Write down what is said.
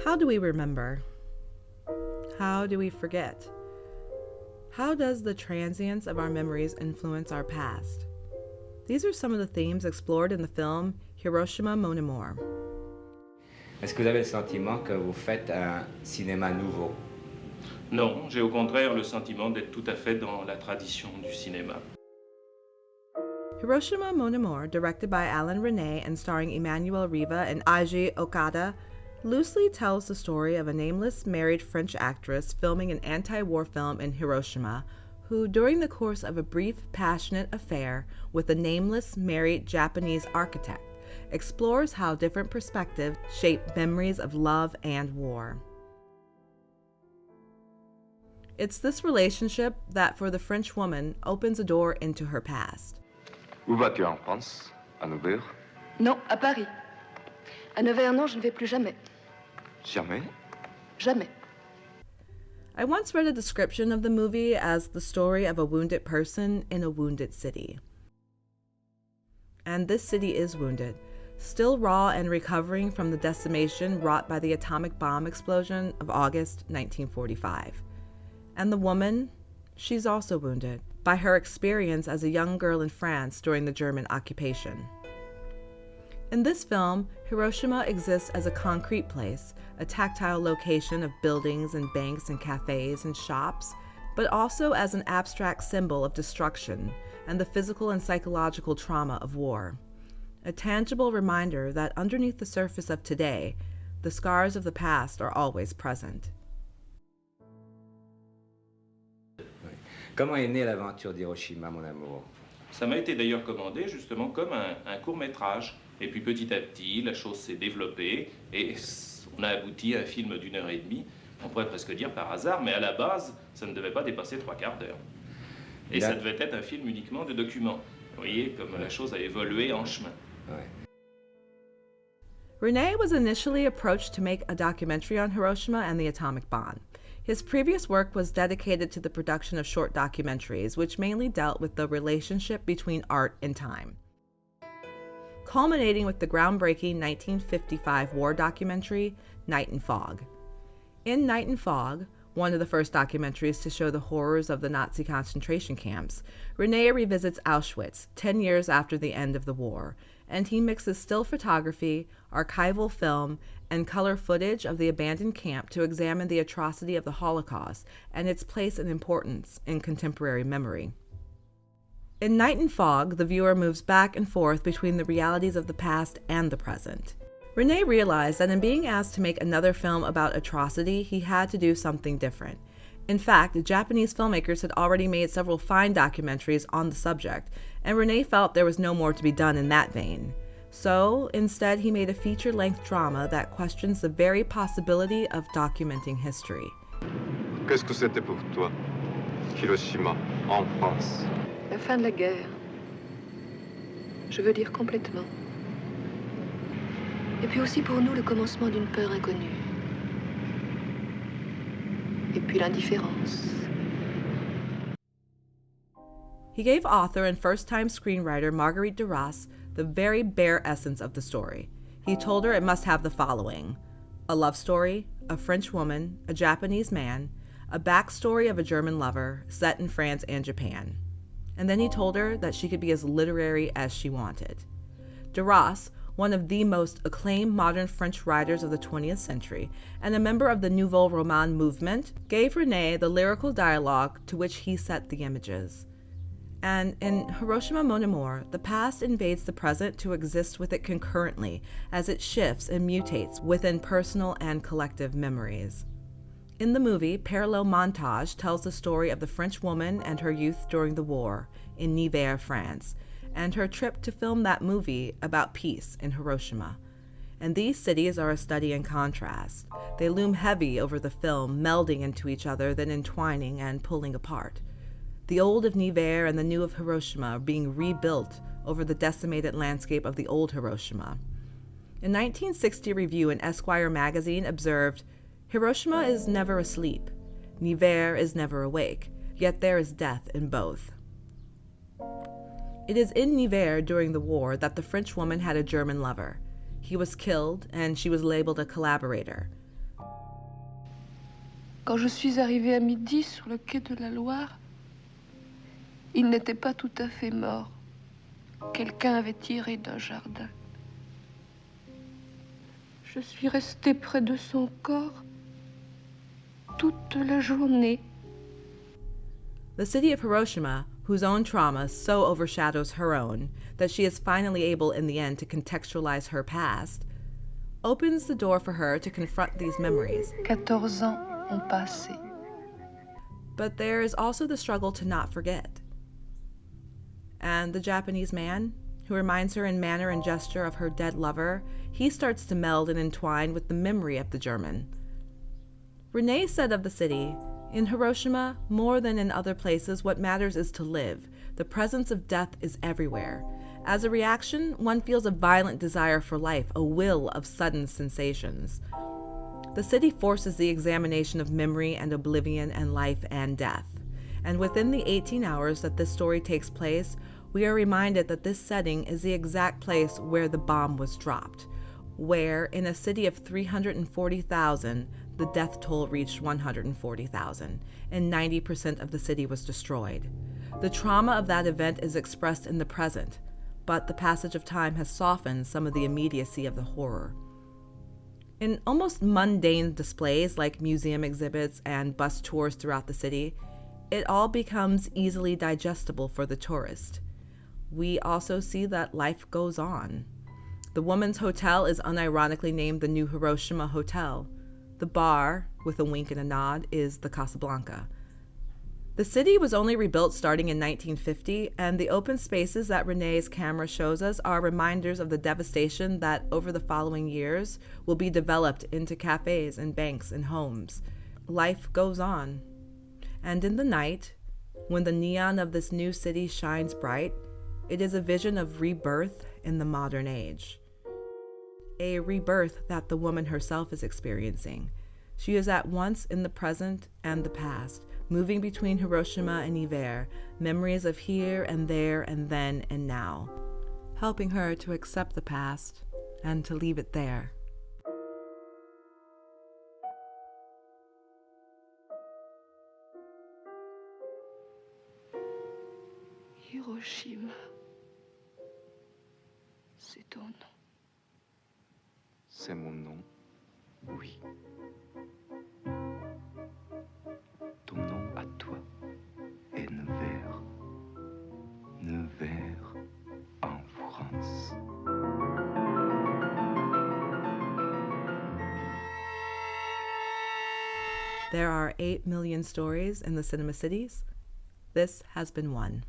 How do we remember? How do we forget? How does the transience of our memories influence our past? These are some of the themes explored in the film Hiroshima, Mon Amour. Est-ce que vous avez le sentiment que vous faites un cinéma nouveau? Non, j'ai au contraire le sentiment d'être tout à fait dans la tradition du cinéma. Hiroshima, Mon Amour, directed by Alain Resnais and starring Emmanuelle, Riva, and Eiji Okada, loosely tells the story of a nameless married French actress filming an anti-war film in Hiroshima, who, during the course of a brief, passionate affair with a nameless married Japanese architect, explores how different perspectives shape memories of love and war. It's this relationship that, for the French woman, opens a door into her past. Où vas-tu en France? À Nevers? Non, à Paris. À Nevers, non, je ne vais plus jamais. Jamais? Jamais. I once read a description of the movie as the story of a wounded person in a wounded city. And this city is wounded, still raw and recovering from the decimation wrought by the atomic bomb explosion of August 1945. And the woman, she's also wounded by her experience as a young girl in France during the German occupation. In this film, Hiroshima exists as a concrete place, a tactile location of buildings and banks and cafes and shops, but also as an abstract symbol of destruction and the physical and psychological trauma of war. A tangible reminder that underneath the surface of today, the scars of the past are always present. Comment est née l'aventure d'Hiroshima, mon amour? Ça m'a été d'ailleurs commandé justement comme un court-métrage. Et puis petit à petit, la chose s'est développée et on a abouti à un film d'1 heure et demie. On pourrait presque dire par hasard, mais à la base, ça ne devait pas dépasser 3/4 d'heure. Et ça devait être un film uniquement de document. Vous voyez, comme la chose a évolué en chemin. Ouais. Resnais was initially approached to make a documentary on Hiroshima and the atomic bomb. His previous work was dedicated to the production of short documentaries, which mainly dealt with the relationship between art and time, culminating with the groundbreaking 1955 war documentary, Night and Fog. In Night and Fog, one of the first documentaries to show the horrors of the Nazi concentration camps, Resnais revisits Auschwitz 10 years after the end of the war, and he mixes still photography, archival film, and color footage of the abandoned camp to examine the atrocity of the Holocaust and its place and importance in contemporary memory. In Night and Fog, the viewer moves back and forth between the realities of the past and the present. Resnais realized that in being asked to make another film about atrocity, he had to do something different. In fact, Japanese filmmakers had already made several fine documentaries on the subject, and Resnais felt there was no more to be done in that vein. So, instead, he made a feature-length drama that questions the very possibility of documenting history. Qu'est-ce que c'était pour toi, Hiroshima, en France? La fin de la guerre. Je veux dire complètement. Et puis aussi pour nous le commencement d'une peur inconnue. Et puis l'indifférence. He gave author and first-time screenwriter Marguerite Duras the very bare essence of the story. He told her it must have the following: a love story, a French woman, a Japanese man, a backstory of a German lover, set in France and Japan. And then he told her that she could be as literary as she wanted. Duras, one of the most acclaimed modern French writers of the 20th century, and a member of the Nouveau Roman movement, gave Resnais the lyrical dialogue to which he set the images. And in Hiroshima, Mon Amour, the past invades the present to exist with it concurrently as it shifts and mutates within personal and collective memories. In the movie, parallel montage tells the story of the French woman and her youth during the war in Nevers, France, and her trip to film that movie about peace in Hiroshima. And these cities are a study in contrast. They loom heavy over the film, melding into each other, then entwining and pulling apart. The old of Nevers and the new of Hiroshima are being rebuilt over the decimated landscape of the old Hiroshima. A 1960 review in Esquire magazine observed, "Hiroshima is never asleep. Nevers is never awake, yet there is death in both." It is in Nevers during the war that the French woman had a German lover. He was killed, and she was labeled a collaborator. Quand je suis arrivée à midi sur le quai de la Loire, il n'était pas tout à fait mort. Quelqu'un avait tiré d'un jardin. Je suis restée près de son corps toute la journée. The city of Hiroshima, whose own trauma so overshadows her own that she is finally able in the end to contextualize her past, opens the door for her to confront these memories. 14 ans ont passé. But there is also the struggle to not forget. And the Japanese man, who reminds her in manner and gesture of her dead lover, he starts to meld and entwine with the memory of the German. Resnais said of the city, "In Hiroshima, more than in other places, what matters is to live. The presence of death is everywhere. As a reaction, one feels a violent desire for life, a will of sudden sensations." The city forces the examination of memory and oblivion and life and death. And within the 18 hours that this story takes place, we are reminded that this setting is the exact place where the bomb was dropped, where, in a city of 340,000, the death toll reached 140,000, and 90% of the city was destroyed. The trauma of that event is expressed in the present, but the passage of time has softened some of the immediacy of the horror. In almost mundane displays like museum exhibits and bus tours throughout the city, it all becomes easily digestible for the tourist. We also see that life goes on. The woman's hotel is unironically named the New Hiroshima Hotel. The bar, with a wink and a nod, is the Casablanca. The city was only rebuilt starting in 1950, and the open spaces that Resnais's camera shows us are reminders of the devastation that, over the following years, will be developed into cafes and banks and homes. Life goes on. And in the night, when the neon of this new city shines bright, it is a vision of rebirth in the modern age. A rebirth that the woman herself is experiencing. She is at once in the present and the past, moving between Hiroshima and Hiver, memories of here and there and then and now, helping her to accept the past and to leave it there. Hiroshima, c'est ton nom. C'est mon nom. Oui. Ton nom à toi est Nevers. Nevers en France. There are 8 million stories in the cinema cities. This has been one.